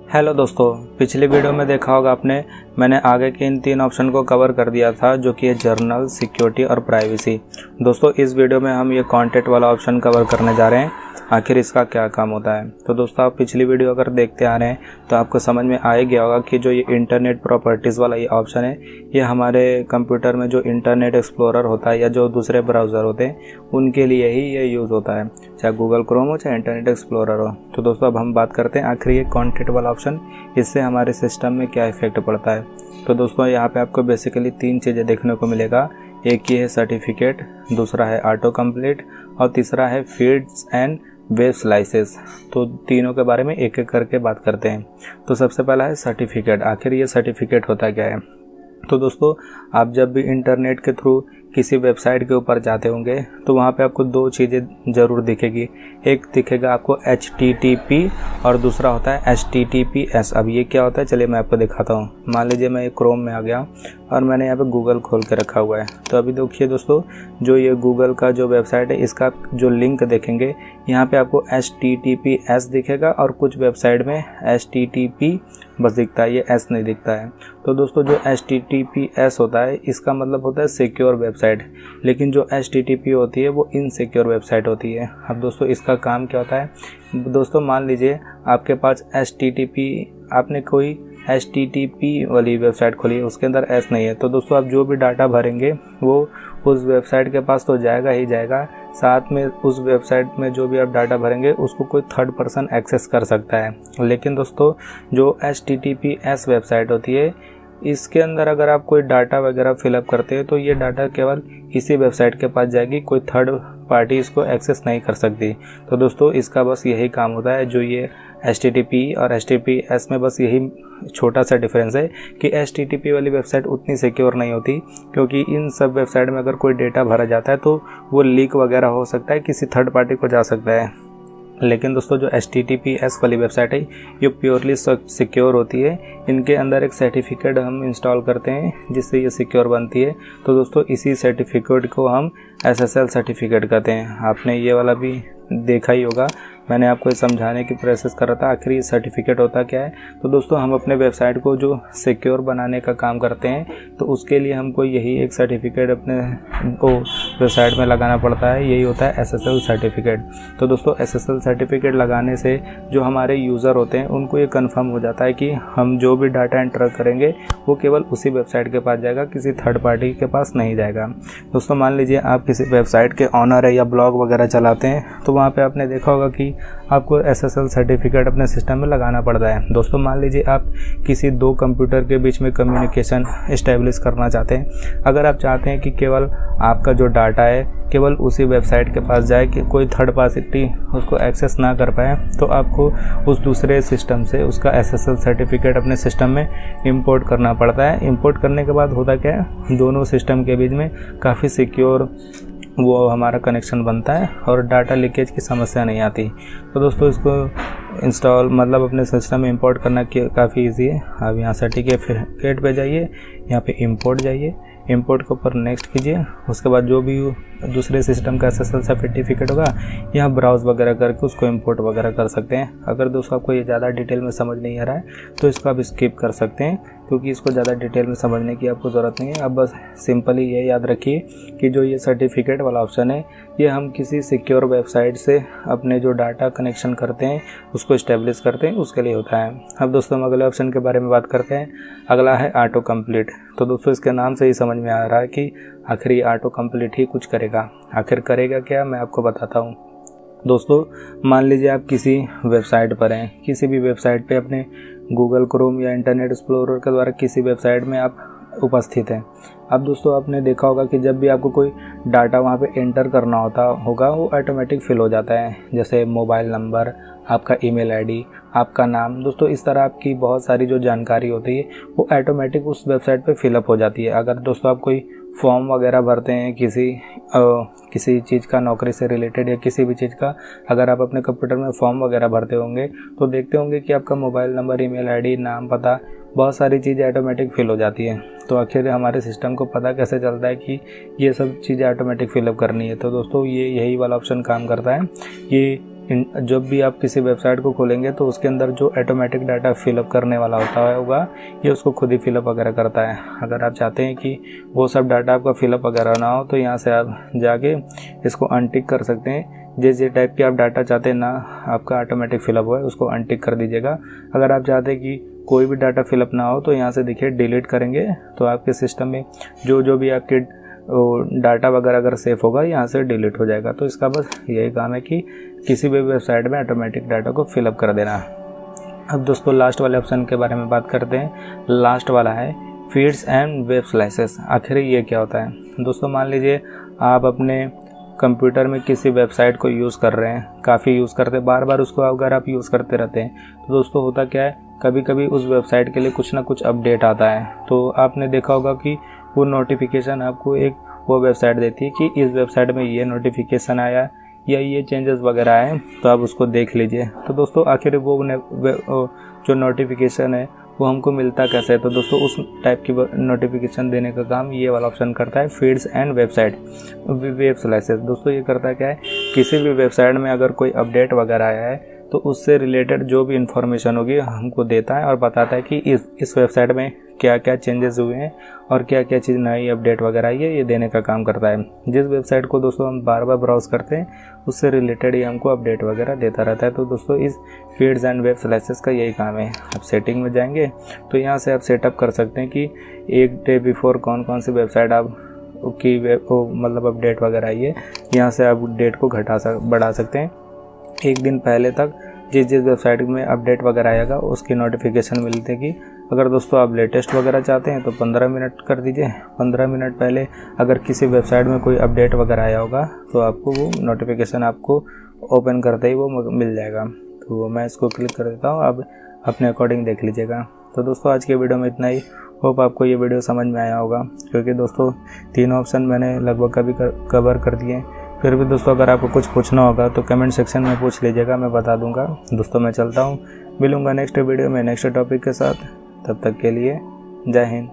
Hello दोस्तों, पिछले video में देखा होगा आपने, मैंने आगे के इन 3 ऑप्शन को कवर कर दिया था जो कि है जर्नल, सिक्योरिटी और प्राइवेसी। दोस्तों इस वीडियो में हम ये कंटेंट वाला ऑप्शन कवर करने जा रहे हैं, आखिर इसका क्या काम होता है। तो दोस्तों आप पिछली वीडियो अगर देखते आ रहे हैं तो आपको समझ में आ ही गया होगा कि जो ये इंटरनेट प्रॉपर्टीज़ वाला ये ऑप्शन है, ये हमारे कंप्यूटर में जो इंटरनेट एक्सप्लोरर होता है या जो दूसरे ब्राउज़र होते हैं उनके लिए ही ये यूज़ होता है, चाहे गूगल क्रोम हो चाहे इंटरनेट एक्सप्लोरर हो। तो दोस्तों अब हम बात करते हैं आखिर ये कंटेंट वाला ऑप्शन इससे हमारे सिस्टम में क्या इफेक्ट पड़ता है। तो दोस्तों यहाँ पे आपको बेसिकली 3 चीज़ें देखने को मिलेगा। एक ये है सर्टिफिकेट, दूसरा है ऑटो कंप्लीट और तीसरा है फीड्स एंड वेब स्लाइसेस। तो तीनों के बारे में एक एक करके बात करते हैं। तो सबसे पहला है सर्टिफिकेट। आखिर ये सर्टिफिकेट होता क्या है? तो दोस्तों आप जब भी इंटरनेट के थ्रू किसी वेबसाइट के ऊपर जाते होंगे तो वहाँ पे आपको 2 चीज़ें ज़रूर दिखेगी। एक दिखेगा आपको HTTP और दूसरा होता है HTTPS। अब ये क्या होता है चलिए मैं आपको दिखाता हूँ। मान लीजिए मैं क्रोम में आ गया और मैंने यहाँ पे गूगल खोल के रखा हुआ है। तो अभी देखिए दोस्तों, जो ये गूगल का जो वेबसाइट है इसका जो लिंक देखेंगे यहाँ पे आपको HTTPS दिखेगा और कुछ वेबसाइट में HTTP बस दिखता है, ये S नहीं दिखता है। तो दोस्तों जो HTTPS होता है इसका मतलब होता है सिक्योर वेबसाइट, लेकिन जो HTTP होती है वो इनसिक्योर वेबसाइट होती है। अब दोस्तों इसका काम क्या होता है? दोस्तों मान लीजिए आपके पास आपने कोई HTTP वाली वेबसाइट खोली है, उसके अंदर S नहीं है। तो दोस्तों आप जो भी डाटा भरेंगे वो उस वेबसाइट के पास तो जाएगा ही जाएगा, साथ में उस वेबसाइट में जो भी आप डाटा भरेंगे उसको कोई थर्ड पर्सन एक्सेस कर सकता है। लेकिन दोस्तों जो HTTPS वेबसाइट होती है इसके अंदर अगर आप कोई डाटा वगैरह फिलअप करते हैं तो ये डाटा केवल इसी वेबसाइट के पास जाएगी, कोई थर्ड पार्टी इसको एक्सेस नहीं कर सकती। तो दोस्तों इसका बस यही काम होता है। जो ये HTTP और HTTPS में बस यही छोटा सा डिफरेंस है कि HTTP वाली वेबसाइट उतनी सिक्योर नहीं होती, क्योंकि इन सब वेबसाइट में अगर कोई डेटा भरा जाता है तो वो लीक वगैरह हो सकता है, किसी थर्ड पार्टी को जा सकता है। लेकिन दोस्तों जो HTTPS वाली वेबसाइट है ये प्योरली सिक्योर होती है। इनके अंदर एक सर्टिफिकेट हम इंस्टॉल करते हैं जिससे ये सिक्योर बनती है। तो दोस्तों इसी सर्टिफिकेट को हम SSL सर्टिफिकेट कहते हैं। आपने ये वाला भी देखा ही होगा, मैंने आपको समझाने की प्रोसेस कर रहा था आखिर ये सर्टिफिकेट होता क्या है। तो दोस्तों हम अपने वेबसाइट को जो सिक्योर बनाने का काम करते हैं तो उसके लिए हमको यही एक सर्टिफिकेट अपने वेबसाइट में लगाना पड़ता है, यही होता है SSL सर्टिफिकेट। तो दोस्तों SSL सर्टिफिकेट लगाने से जो हमारे यूज़र होते हैं उनको ये कंफर्म हो जाता है कि हम जो भी डाटा एंटर करेंगे वो केवल उसी वेबसाइट के पास जाएगा, किसी थर्ड पार्टी के पास नहीं जाएगा। दोस्तों मान लीजिए आप किसी वेबसाइट के ऑनर है या ब्लॉग वगैरह चलाते हैं तो वहाँ पे आपने देखा होगा कि आपको SSL सर्टिफिकेट अपने सिस्टम में लगाना पड़ता है। दोस्तों मान लीजिए आप किसी 2 कंप्यूटर के बीच में कम्युनिकेशन इस्टेब्लिश करना चाहते हैं। अगर आप चाहते हैं कि केवल आपका जो डाटा है केवल उसी वेबसाइट के पास जाए कि कोई थर्ड पार्टी उसको एक्सेस ना कर पाए, तो आपको उस दूसरे सिस्टम से उसका SSL सर्टिफिकेट अपने सिस्टम में इंपोर्ट करना पड़ता है। इंपोर्ट करने के बाद होता क्या है, दोनों सिस्टम के बीच में काफ़ी सिक्योर वो हमारा कनेक्शन बनता है और डाटा लीकेज की समस्या नहीं आती। तो दोस्तों इसको इंस्टॉल मतलब अपने सिस्टम में इंपोर्ट करना काफ़ी इजी है। आप यहाँ सर्टिफिकेट पे जाइए, यहाँ पे इंपोर्ट जाइए, इंपोर्ट के ऊपर नेक्स्ट कीजिए। उसके बाद जो भी दूसरे सिस्टम का SSL सर्टिफिकेट होगा यहाँ ब्राउज़ वगैरह करके उसको इंपोर्ट वगैरह कर सकते हैं। अगर दोस्तों आपको ये ज़्यादा डिटेल में समझ नहीं आ रहा है तो इसको आप स्किप कर सकते हैं, क्योंकि इसको ज़्यादा डिटेल में समझने की आपको ज़रूरत नहीं है। अब बस सिंपली ये याद रखिए कि जो ये सर्टिफिकेट वाला ऑप्शन है ये हम किसी सिक्योर वेबसाइट से अपने जो डाटा कनेक्शन करते हैं उसको इस्टेब्लिश करते हैं, उसके लिए होता है। अब दोस्तों हम अगले ऑप्शन के बारे में बात करते हैं। अगला है ऑटो कंप्लीट। तो दोस्तों इसके नाम से ही समझ में आ रहा है कि आखिर ये ऑटो कंप्लीट ही कुछ करेगा। आखिर करेगा क्या, मैं आपको बताता हूँ। दोस्तों मान लीजिए आप किसी वेबसाइट पर हैं, किसी भी वेबसाइट पे अपने गूगल क्रोम या इंटरनेट एक्सप्लोरर के द्वारा किसी वेबसाइट में आप उपस्थित हैं। अब दोस्तों आपने देखा होगा कि जब भी आपको कोई डाटा वहाँ पे एंटर करना होगा वो ऑटोमेटिक फिल हो जाता है, जैसे मोबाइल नंबर, आपका ईमेल आईडी, आपका नाम। दोस्तों इस तरह आपकी बहुत सारी जो जानकारी होती है वो ऑटोमेटिक उस वेबसाइट पे फिलअप हो जाती है। अगर दोस्तों आप कोई फॉर्म वगैरह भरते हैं किसी चीज़ का, नौकरी से रिलेटेड या किसी भी चीज़ का, अगर आप अपने कंप्यूटर में फॉर्म वगैरह भरते होंगे तो देखते होंगे कि आपका मोबाइल नंबर, ईमेल आईडी, नाम, पता, बहुत सारी चीज़ें ऑटोमेटिक फिल हो जाती हैं। तो आखिर हमारे सिस्टम को पता कैसे चलता है कि ये सब चीज़ें ऑटोमेटिक फिलअप करनी है? तो दोस्तों ये यही वाला ऑप्शन काम करता है। ये जब भी आप किसी वेबसाइट को खोलेंगे तो उसके अंदर जो ऑटोमेटिक डाटा फिलअप करने वाला होगा ये उसको खुद ही फिलअप वगैरह करता है। अगर आप चाहते हैं कि वो सब डाटा आपका फिलअप वगैरह ना हो तो यहाँ से आप जाके इसको अनटिक कर सकते हैं। जिस टाइप के आप डाटा चाहते हैं ना आपका ऑटोमेटिक फिलअप हो उसको अनटिक कर दीजिएगा। अगर आप चाहते हैं कि कोई भी डाटा फिलअप ना हो तो यहाँ से देखिए डिलीट करेंगे तो आपके सिस्टम में जो भी आपके डाटा वगैरह अगर सेफ होगा यहाँ से डिलीट हो जाएगा। तो इसका बस यही काम है कि किसी भी वेबसाइट में ऑटोमेटिक डाटा को फिलअप कर देना। अब दोस्तों लास्ट वाले ऑप्शन के बारे में बात करते हैं। लास्ट वाला है फीड्स एंड वेब स्लाइसेस। आखिर ये क्या होता है दोस्तों? मान लीजिए आप अपने कंप्यूटर में किसी वेबसाइट को यूज़ कर रहे हैं, काफ़ी यूज़ करते हैं, बार बार उसको अगर आप यूज़ करते रहते हैं तो दोस्तों होता क्या है, कभी कभी उस वेबसाइट के लिए कुछ ना कुछ अपडेट आता है। तो आपने देखा होगा कि वो नोटिफिकेशन आपको वो वेबसाइट देती है कि इस वेबसाइट में ये नोटिफिकेशन आया या ये चेंजेस वगैरह आए, तो आप उसको देख लीजिए। तो दोस्तों आखिर वो जो नोटिफिकेशन है वो हमको मिलता कैसे है? तो दोस्तों उस टाइप की नोटिफिकेशन देने का काम ये वाला ऑप्शन करता है, फीड्स एंड वेब स्लाइसेस। दोस्तों ये करता क्या है, किसी भी वेबसाइट में अगर कोई अपडेट वगैरह आया है तो उससे रिलेटेड जो भी इन्फॉर्मेशन होगी हमको देता है और बताता है कि इस वेबसाइट में क्या क्या चेंजेस हुए हैं और क्या क्या चीज़ नई अपडेट वगैरह आई है, ये देने का काम करता है। जिस वेबसाइट को दोस्तों हम बार बार ब्राउज़ करते हैं उससे रिलेटेड ही हमको अपडेट वगैरह देता रहता है। तो दोस्तों इस फीड्स एंड वेब स्लाइसेस का यही काम है। आप सेटिंग में जाएंगे तो यहाँ से आप सेटअप कर सकते हैं कि एक डे बिफोर कौन कौन सी वेबसाइट आप की मतलब अपडेट वगैरह आई है, यहाँ से आप डेट को बढ़ा सकते हैं। एक दिन पहले तक जिस वेबसाइट में अपडेट वगैरह आएगा उसकी नोटिफिकेशन मिलती है। अगर दोस्तों आप लेटेस्ट वगैरह चाहते हैं तो 15 मिनट कर दीजिए। 15 मिनट पहले अगर किसी वेबसाइट में कोई अपडेट वगैरह आया होगा तो आपको वो नोटिफिकेशन आपको ओपन करते ही वो मिल जाएगा। तो मैं इसको क्लिक कर देता हूँ, आप अपने अकॉर्डिंग देख लीजिएगा। तो दोस्तों आज के वीडियो में इतना ही। होप आपको ये वीडियो समझ में आया होगा, क्योंकि दोस्तों तीनों ऑप्शन मैंने लगभग कभी कवर कर दिए। फिर भी दोस्तों अगर आपको कुछ पूछना होगा तो कमेंट सेक्शन में पूछ लीजिएगा, मैं बता दूंगा। दोस्तों मैं चलता हूँ, मिलूंगा नेक्स्ट वीडियो में नेक्स्ट टॉपिक के साथ। तब तक के लिए जय हिंद।